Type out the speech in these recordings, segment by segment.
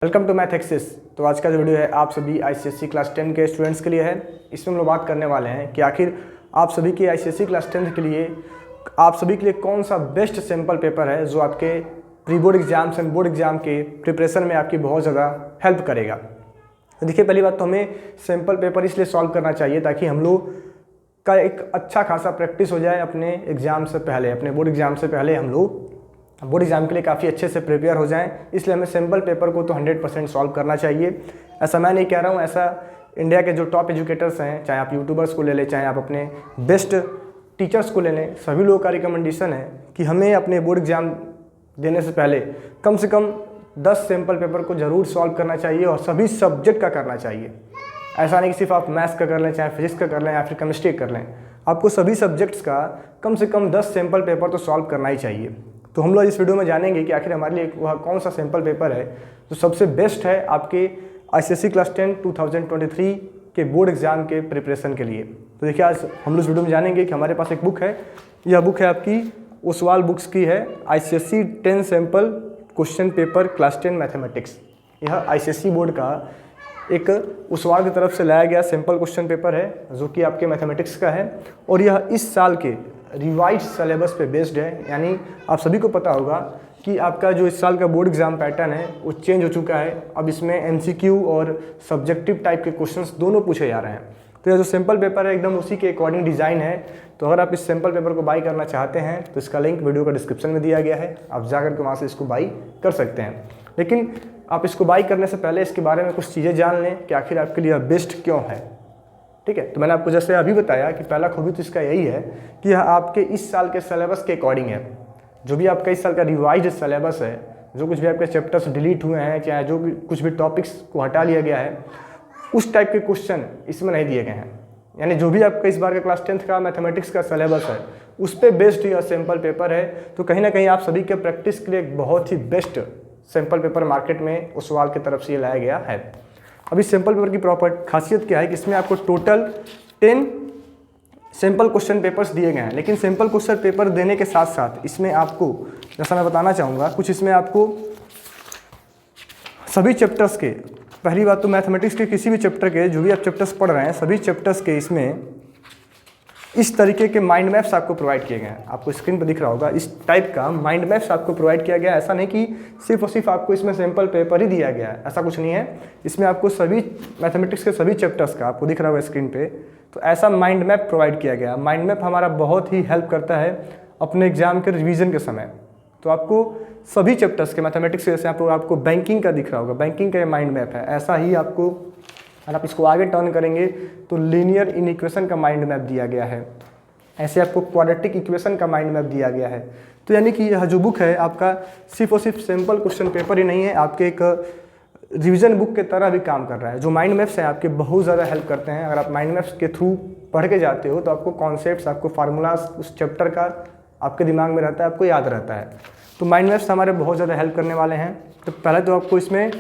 Welcome to math access. तो आज का जो वीडियो है आप सभी आईसीएसई क्लास 10 के स्टूडेंट्स के लिए है। इसमें हम लोग बात करने वाले हैं कि आखिर आप सभी के आईसीएसई क्लास 10 के लिए आप सभी के लिए कौन सा बेस्ट सैम्पल पेपर है जो आपके pre board exams and board exam के प्रिपरेशन में आपकी बहुत ज़्यादा हेल्प करेगा। तो देखिए, पहली बात तो हमें सैम्पल पेपर इसलिए सॉल्व करना चाहिए ताकि हम लोग का एक अच्छा खासा प्रैक्टिस हो जाए अपने एग्ज़ाम से पहले, अपने बोर्ड एग्जाम से पहले हम लोग बोर्ड एग्जाम के लिए काफ़ी अच्छे से प्रिपेयर हो जाएं। इसलिए हमें सैम्पल पेपर को तो 100% सॉल्व करना चाहिए। ऐसा मैं नहीं कह रहा हूं, ऐसा इंडिया के जो टॉप एजुकेटर्स हैं, चाहे आप यूट्यूबर्स को ले लें, चाहे आप अपने बेस्ट टीचर्स को ले लें, सभी लोगों का रिकमेंडेशन है कि हमें अपने बोर्ड एग्जाम देने से पहले कम से कम 10 सैम्पल पेपर को ज़रूर सॉल्व करना चाहिए और सभी सब्जेक्ट का करना चाहिए। ऐसा नहीं कि सिर्फ आप मैथ्स का कर लें, चाहे फिजिक्स का कर लें या फिर केमिस्ट्री का कर लें, आपको सभी सब्जेक्ट्स का कम से कम 10 सैम्पल पेपर तो सॉल्व करना ही चाहिए। तो हम लोग इस वीडियो में जानेंगे कि आखिर हमारे लिए वह कौन सा सैम्पल पेपर है जो सबसे बेस्ट है आपके आईसीएसई क्लास 10 2023 के बोर्ड एग्जाम के प्रिपरेशन के लिए। तो देखिए, आज हम लोग इस वीडियो में जानेंगे कि हमारे पास एक बुक है। यह बुक है आपकी ओसवाल बुक्स की है, ICSE 10 sample question paper class 10 mathematics. यह आईसीएसई बोर्ड का एक ओसवाल की तरफ से लाया गया सैम्पल क्वेश्चन पेपर है जो कि आपके मैथमेटिक्स का है और यह इस साल के रिवाइज सिलेबस पे बेस्ड है। यानी आप सभी को पता होगा कि आपका जो इस साल का बोर्ड एग्जाम पैटर्न है वो चेंज हो चुका है। अब इसमें एमसीक्यू और सब्जेक्टिव टाइप के क्वेश्चंस दोनों पूछे जा रहे हैं। तो यह जो सैम्पल पेपर है एकदम उसी के अकॉर्डिंग डिज़ाइन है। तो अगर आप इस सैम्पल पेपर को बाई करना चाहते हैं तो इसका लिंक वीडियो का डिस्क्रिप्शन में दिया गया है, आप जाकर के वहाँ से इसको बाई कर सकते हैं। लेकिन आप इसको बाई करने से पहले इसके बारे में कुछ चीज़ें जान लें कि आखिर आपके लिए बेस्ट क्यों है। ठीक है, तो मैंने आपको जैसे अभी बताया कि पहला खूबी तो इसका यही है कि यह आपके इस साल के सिलेबस के अकॉर्डिंग है। जो भी आपका इस साल का रिवाइज सिलेबस है, जो कुछ भी आपके चैप्टर्स डिलीट हुए हैं, चाहे जो कुछ भी टॉपिक्स को हटा लिया गया है, उस टाइप के क्वेश्चन इसमें नहीं दिए गए हैं। यानी जो भी आपका इस बार का क्लास 10 का मैथमेटिक्स का सिलेबस है उस पर बेस्ड यह सैम्पल पेपर है। तो कहीं ना कहीं आप सभी के प्रैक्टिस के लिए एक बहुत ही बेस्ट सैम्पल पेपर मार्केट में उस सवाल की तरफ से ये लाया गया है। अब इस सैम्पल पेपर की प्रॉपर खासियत क्या है कि इसमें आपको टोटल 10 सैम्पल क्वेश्चन पेपर्स दिए गए हैं। लेकिन सैम्पल क्वेश्चन पेपर देने के साथ साथ इसमें आपको, जैसा मैं बताना चाहूँगा कुछ, इसमें आपको सभी चैप्टर्स के, पहली बात तो मैथमेटिक्स के किसी भी चैप्टर के जो भी आप चैप्टर्स पढ़ रहे हैं सभी चैप्टर्स के इसमें इस तरीके के माइंड मैप्स आपको प्रोवाइड किए गए हैं। आपको स्क्रीन पर दिख रहा होगा, इस टाइप का माइंड मैप्स आपको प्रोवाइड किया गया है। ऐसा नहीं कि सिर्फ और सिर्फ आपको इसमें सैम्पल पेपर ही दिया गया है, ऐसा कुछ नहीं है। इसमें आपको सभी मैथमेटिक्स के सभी चैप्टर्स का, आपको दिख रहा होगा स्क्रीन पे, तो ऐसा माइंड मैप प्रोवाइड किया गया। माइंड मैप हमारा बहुत ही हेल्प करता है अपने एग्जाम के रिविजन के समय। तो आपको सभी चैप्टर्स के मैथमेटिक्स के, जैसे आपको बैंकिंग का दिख रहा होगा, बैंकिंग का ये माइंड मैप है। ऐसा ही आपको, अगर आप इसको आगे टर्न करेंगे तो लीनियर इनइक्वेशन का माइंड मैप दिया गया है। ऐसे आपको क्वाड्रेटिक इक्वेशन का माइंड मैप दिया गया है। तो यानी कि यह जो बुक है आपका सिर्फ और सिर्फ सैम्पल क्वेश्चन पेपर ही नहीं है, आपके एक रिवीजन बुक के तरह भी काम कर रहा है। जो माइंड मैप्स हैं आपके बहुत ज़्यादा हेल्प करते हैं। अगर आप माइंड मैप्स के थ्रू पढ़ के जाते हो तो आपको कॉन्सेप्ट्स, आपको फार्मूलाज उस चैप्टर का आपके दिमाग में रहता है, आपको याद रहता है। तो माइंड मैप्स हमारे बहुत ज़्यादा हेल्प करने वाले हैं। तो पहले तो आपको इसमें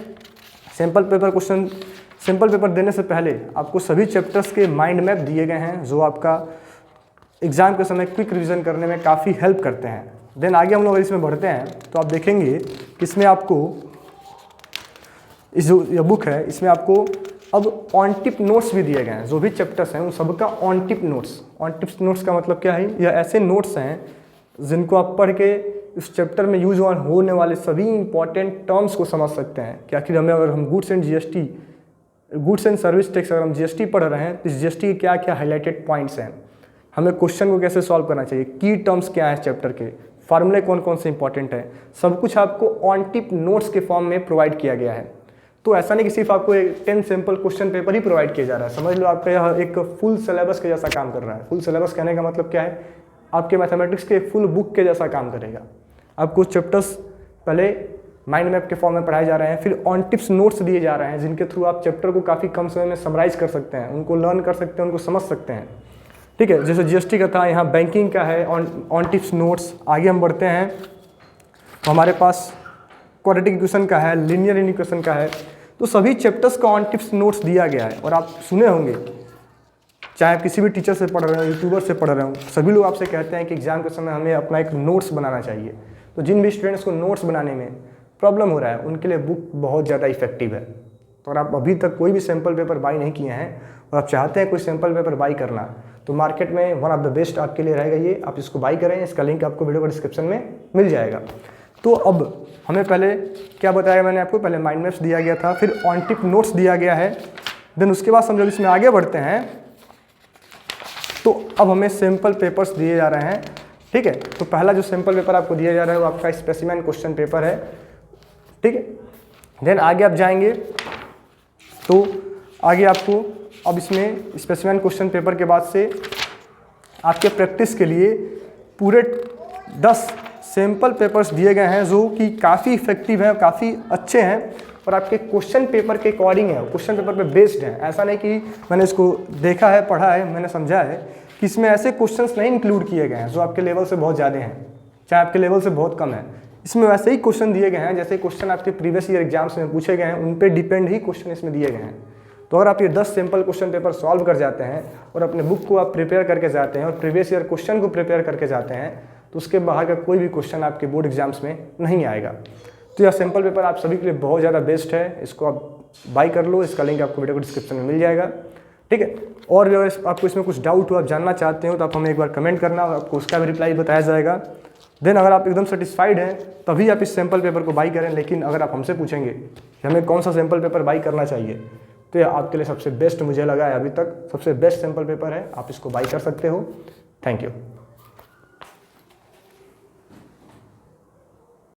सैम्पल पेपर देने से पहले आपको सभी चैप्टर्स के माइंड मैप दिए गए हैं जो आपका एग्ज़ाम के समय क्विक रिवीजन करने में काफ़ी हेल्प करते हैं। देन आगे हम लोग इसमें बढ़ते हैं तो आप देखेंगे कि इसमें आपको इस जो ये बुक है इसमें आपको अब ऑन टिप नोट्स भी दिए गए हैं। जो भी चैप्टर्स हैं उन सबका ऑन टिप नोट्स का मतलब क्या है? यह ऐसे नोट्स हैं जिनको आप पढ़ के इस चैप्टर में यूज होने वाले सभी इंपॉर्टेंट टर्म्स को समझ सकते हैं कि आखिर हमें, अगर हम गुड्स एंड सर्विस टैक्स अगर हम जीएसटी पढ़ रहे हैं तो इस जीएसटी के क्या क्या हाईलाइटेड पॉइंट्स हैं, हमें क्वेश्चन को कैसे सॉल्व करना चाहिए, की टर्म्स क्या है चैप्टर के, फार्मूले कौन कौन से इंपॉर्टेंट है, सब कुछ आपको ऑन टिप नोट्स के फॉर्म में प्रोवाइड किया गया है। तो ऐसा नहीं कि सिर्फ आपको 10 सैम्पल क्वेश्चन पेपर ही प्रोवाइड किया जा रहा है। समझ लो आपका यह एक फुल सिलेबस के जैसा काम कर रहा है। फुल सिलेबस कहने का मतलब क्या है? आपके मैथमेटिक्स के फुल बुक के जैसा काम करेगा। आपको चैप्टर्स पहले माइंड मैप के फॉर्म में पढ़ाए जा रहे हैं, फिर ऑन टिप्स नोट्स दिए जा रहे हैं जिनके थ्रू आप चैप्टर को काफ़ी कम समय में समराइज कर सकते हैं, उनको लर्न कर सकते हैं, उनको समझ सकते हैं। ठीक है, जैसे जीएसटी का था, यहाँ बैंकिंग का है ऑन टिप्स नोट्स। आगे हम बढ़ते हैं तो हमारे पास क्वाड्रेटिक इक्वेशन का है, लीनियर इक्वेशन का है। तो सभी चैप्टर्स का ऑन टिप्स नोट्स दिया गया है। और आप सुने होंगे, चाहे आप किसी भी टीचर से पढ़ रहे हो, यूट्यूबर से पढ़ रहे हो, सभी लोग आपसे कहते हैं कि एग्जाम के समय हमें अपना एक नोट्स बनाना चाहिए। तो जिन भी स्टूडेंट्स को नोट्स बनाने में प्रॉब्लम हो रहा है उनके लिए बुक बहुत ज़्यादा इफेक्टिव है। तो अगर आप अभी तक कोई भी सैम्पल पेपर बाई नहीं किए हैं और आप चाहते हैं कोई सैम्पल पेपर बाई करना, तो मार्केट में वन ऑफ द बेस्ट आपके लिए रहेगा ये, आप इसको बाई करें। इसका लिंक आपको वीडियो को डिस्क्रिप्शन में मिल जाएगा। तो अब हमें पहले क्या बताया मैंने आपको, पहले माइंड मैप्स दिया गया था, फिर ऑन टिप नोट्स दिया गया है। देन उसके बाद हम जब इसमें आगे बढ़ते हैं तो अब हमें सैम्पल पेपर्स दिए जा रहे हैं, ठीक है। तो पहला जो सैम्पल पेपर आपको दिया जा रहा है वो आपका स्पेसिमेन क्वेश्चन पेपर है, ठीक है। देन आगे आप जाएंगे तो आगे आपको अब इसमें स्पेसिमेन क्वेश्चन पेपर के बाद से आपके प्रैक्टिस के लिए पूरे 10 सैम्पल पेपर्स दिए गए हैं जो कि काफ़ी इफेक्टिव हैं, काफ़ी अच्छे हैं और आपके क्वेश्चन पेपर के अकॉर्डिंग है, क्वेश्चन पेपर पे बेस्ड है। ऐसा नहीं कि मैंने इसको देखा है, पढ़ा है, मैंने समझा है कि इसमें ऐसे क्वेश्चंस नहीं इंक्लूड किए गए हैं जो आपके लेवल से बहुत ज़्यादा हैं, चाहे आपके लेवल से बहुत कम है। इसमें वैसे ही क्वेश्चन दिए गए हैं जैसे क्वेश्चन आपके प्रीवियस ईयर एग्जाम्स में पूछे गए हैं, उन पे डिपेंड ही क्वेश्चन इसमें दिए गए हैं। तो अगर आप ये 10 सिंपल क्वेश्चन पेपर सॉल्व कर जाते हैं और अपने बुक को आप प्रिपेयर करके जाते हैं और प्रीवियस ईयर क्वेश्चन को प्रिपेयर करके जाते हैं, तो उसके बाहर का कोई भी क्वेश्चन आपके बोर्ड एग्जाम्स में नहीं आएगा। तो यह सिंपल पेपर आप सभी के लिए बहुत ज़्यादा बेस्ट है, इसको आप बाई कर लो। इसका लिंक आपको वीडियो को डिस्क्रिप्शन में मिल जाएगा, ठीक है। और भी अगर आपको इसमें कुछ डाउट हो, आप जानना चाहते हो, तो आप हमें एक बार कमेंट करना और आपको उसका भी रिप्लाई बताया जाएगा। देन अगर आप एकदम सेटिस्फाइड हैं तभी आप इस सैम्पल पेपर को बाई करें। लेकिन अगर आप हमसे पूछेंगे कि हमें कौन सा सैम्पल पेपर बाई करना चाहिए, तो यह आपके लिए सबसे बेस्ट मुझे लगा है, अभी तक सबसे बेस्ट सैम्पल पेपर है, आप इसको बाई कर सकते हो। Thank you.